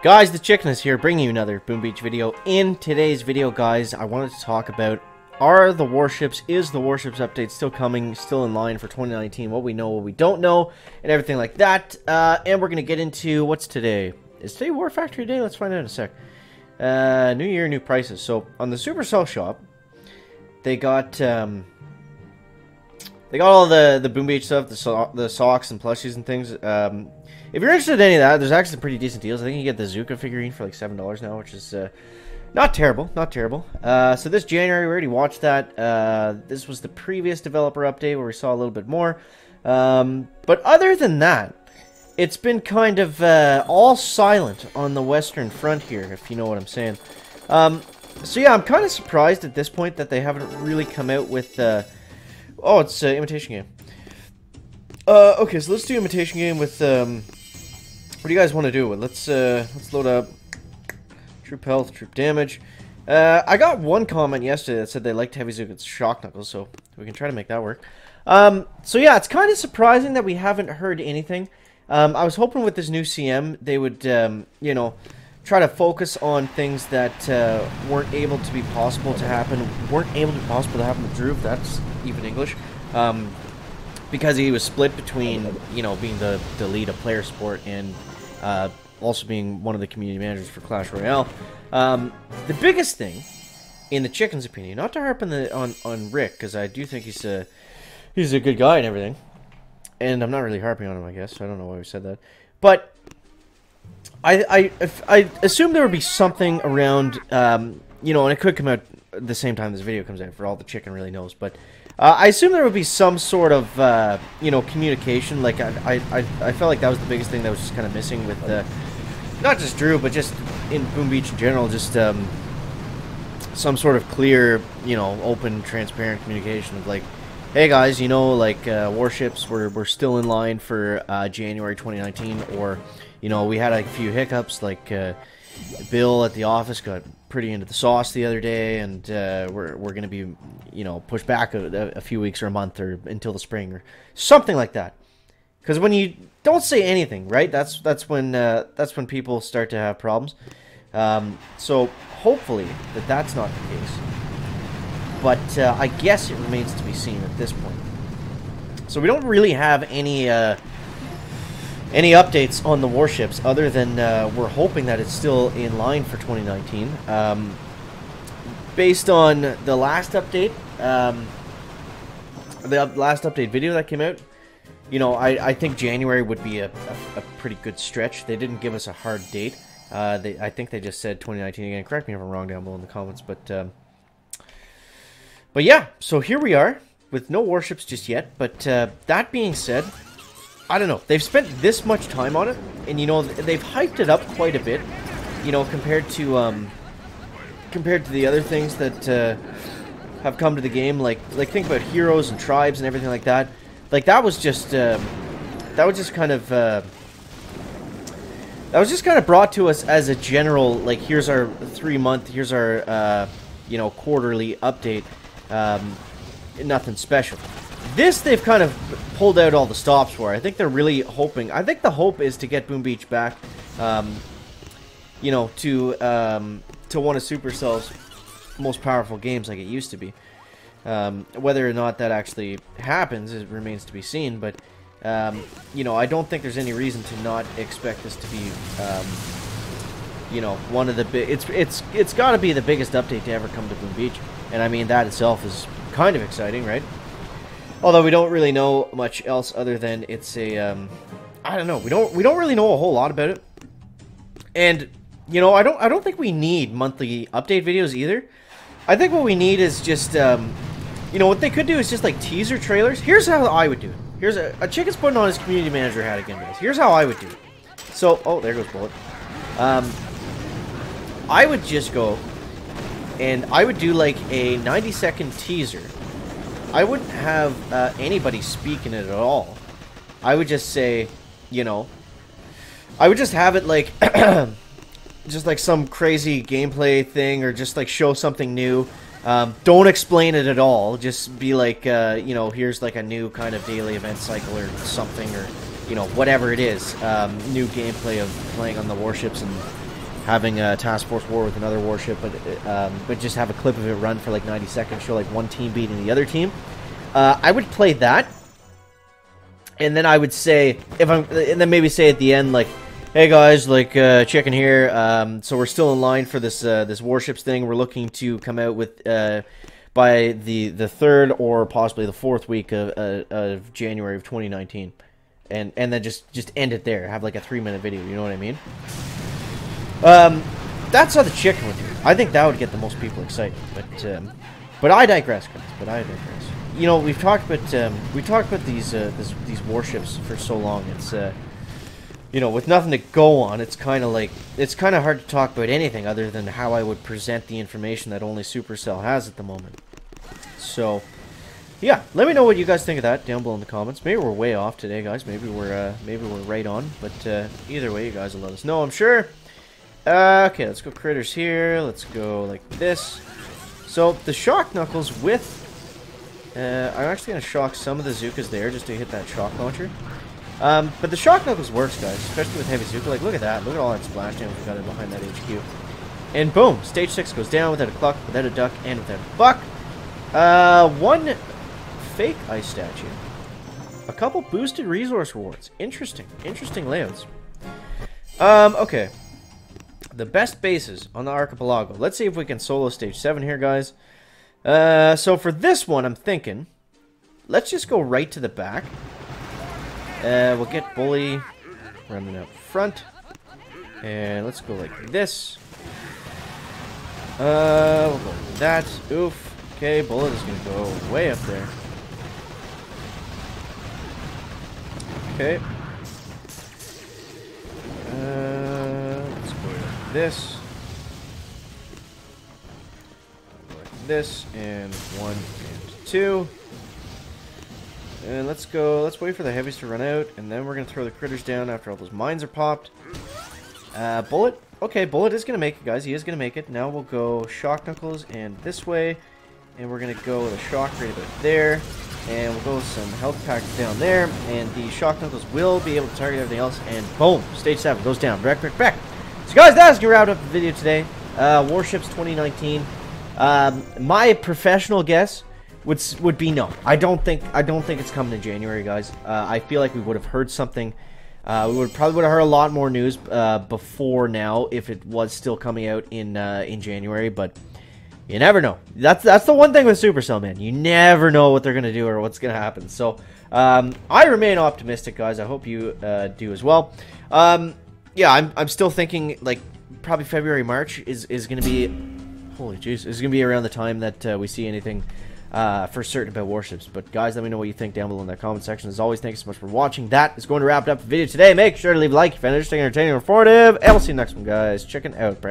Guys, the Chicken is here, bringing you another Boom Beach video. In today's video, guys, I wanted to talk about, is the Warships update still coming, still in line for 2019, what we know, what we don't know, and everything like that. And we're going to get into, what's today? Is today War Factory Day? Let's find out in a sec. New year, new prices. So, on the Supercell shop, they got all the Boom Beach stuff, the socks and plushies and things. If you're interested in any of that, there's actually some pretty decent deals. I think you get the Zuka figurine for like $7 now, which is not terrible, not terrible. So this January, we already watched that. This was the previous developer update where we saw a little bit more. But other than that, it's been kind of all silent on the Western front here, if you know what I'm saying. So yeah, I'm kind of surprised at this point that they haven't really come out with... oh, it's Imitation Game. Okay, so let's do Imitation Game with... what do you guys want to do? Let's load up Troop Health, Troop Damage. I got one comment yesterday that said they liked Heavy Zuka's Shock Knuckles, so we can try to make that work. So yeah, it's kind of surprising that we haven't heard anything. I was hoping with this new CM they would, you know, try to focus on things that weren't able to be possible to happen. With Drew, if that's even English. Because he was split between, you know, being the lead of player support and also being one of the community managers for Clash Royale. The biggest thing, in the Chicken's opinion, not to harp on Rick, because I do think he's a good guy and everything, and I'm not really harping on him, I guess. I don't know why we said that, but I assume there would be something around, you know, and it could come out at the same time this video comes out, for all the Chicken really knows, but I assume there would be some sort of, you know, communication. Like, I felt like that was the biggest thing that was just kind of missing with, not just Drew, but just in Boom Beach in general, just some sort of clear, you know, open, transparent communication of like, hey guys, you know, like, Warships, we're still in line for January 2019, or, you know, we had a few hiccups, like, Bill at the office got pretty into the sauce the other day, and we're going to be, you know, pushed back a few weeks or a month or until the spring or something like that. Because when you don't say anything, right, that's when people start to have problems. So hopefully that's not the case. But I guess it remains to be seen at this point. So we don't really have any updates on the Warships other than we're hoping that it's still in line for 2019. Based on the last update, video that came out, you know, I think January would be a pretty good stretch. They didn't give us a hard date. I think they just said 2019 again. Correct me if I'm wrong down below in the comments, but yeah, so here we are with no Warships just yet. But that being said, I don't know. They've spent this much time on it, and you know they've hyped it up quite a bit. You know, compared to the other things that have come to the game, like think about heroes and tribes and everything like that. Like that was just kind of brought to us as a general, like, here's our 3-month, here's our you know, quarterly update. Nothing special. This, they've kind of pulled out all the stops for. I think they're really hoping... I think the hope is to get Boom Beach back, you know, to one of Supercell's most powerful games like it used to be. Whether or not that actually happens, it remains to be seen, but, you know, I don't think there's any reason to not expect this to be, you know, one of the big... It's got to be the biggest update to ever come to Boom Beach, and I mean, that itself is kind of exciting, right? Although we don't really know much else other than it's a, I don't know. We don't really know a whole lot about it. And, you know, I don't think we need monthly update videos either. I think what we need is just, you know, what they could do is just like teaser trailers. Here's how I would do it. Here's a Chicken's putting on his community manager hat again, guys. Here's how I would do it. So, oh, there goes Bullet. I would just go and I would do like a 90-second teaser. I wouldn't have anybody speak in it at all. I would just say, you know, I would just have it like, just like some crazy gameplay thing, or just like show something new. Don't explain it at all. Just be like, you know, here's like a new kind of daily event cycle or something, or, you know, whatever it is. New gameplay of playing on the Warships and having a Task Force War with another warship, but just have a clip of it run for like 90 seconds, show like one team beating the other team. I would play that, and then I would say, and then maybe say at the end, like, hey guys, like, checking here, so we're still in line for this this Warships thing. We're looking to come out with, by the 3rd or possibly the 4th week of January of 2019. And then just end it there. Have like a 3-minute video, you know what I mean? That's how the chicken would do. I think that would get the most people excited. But I digress, guys. But I digress. You know, we've talked about these warships for so long. It's you know, with nothing to go on, it's kind of hard to talk about anything other than how I would present the information that only Supercell has at the moment. So, yeah, let me know what you guys think of that down below in the comments. Maybe we're way off today, guys. Maybe we're right on. But either way, you guys will let us know, I'm sure. Okay, let's go critters here. Let's go like this. So the shock knuckles with, I'm actually gonna shock some of the Zukas there just to hit that shock launcher. But the shock knuckles works, guys, especially with heavy Zuka. Like, look at that. Look at all that splash damage we got in behind that HQ. And boom, stage 6 goes down without a cluck, without a duck, and without a buck. One fake ice statue. A couple boosted resource rewards. Interesting layouts. Okay. The best bases on the archipelago. Let's see if we can solo stage 7 here, guys. So for this one, I'm thinking, let's just go right to the back. We'll get Bully running out front. And let's go like this. We'll go like that. Oof. Okay, Bullet is going to go way up there. Okay. Let's go like this. Like this, and 1 and 2. And let's go, let's wait for the heavies to run out, and then we're going to throw the critters down after all those mines are popped. Bullet. Okay, Bullet is going to make it, guys. He is going to make it. Now we'll go Shock Knuckles and this way. And we're going to go with a Shock right about there. And we'll go with some health packs down there. And the Shock Knuckles will be able to target everything else. And boom, stage 7 goes down. Back. So guys, that's going to wrap up the video today. Warships 2019. My professional guess would be no. I don't think it's coming in January, guys. I feel like we would have heard something. We probably would have heard a lot more news before now if it was still coming out in January, but you never know. That's the one thing with Supercell, man. You never know what they're gonna do or what's gonna happen. So I remain optimistic, guys. I hope you do as well. Yeah, I'm still thinking like probably February, March is gonna be, holy jeez, is gonna be around the time that we see anything for certain about Warships. But guys, let me know what you think down below in that comment section. As always, thank you so much for watching. That is going to wrap up the video today. Make sure to leave a like if you're interesting, entertaining, or informative, and we'll see you next one, guys. Check it out.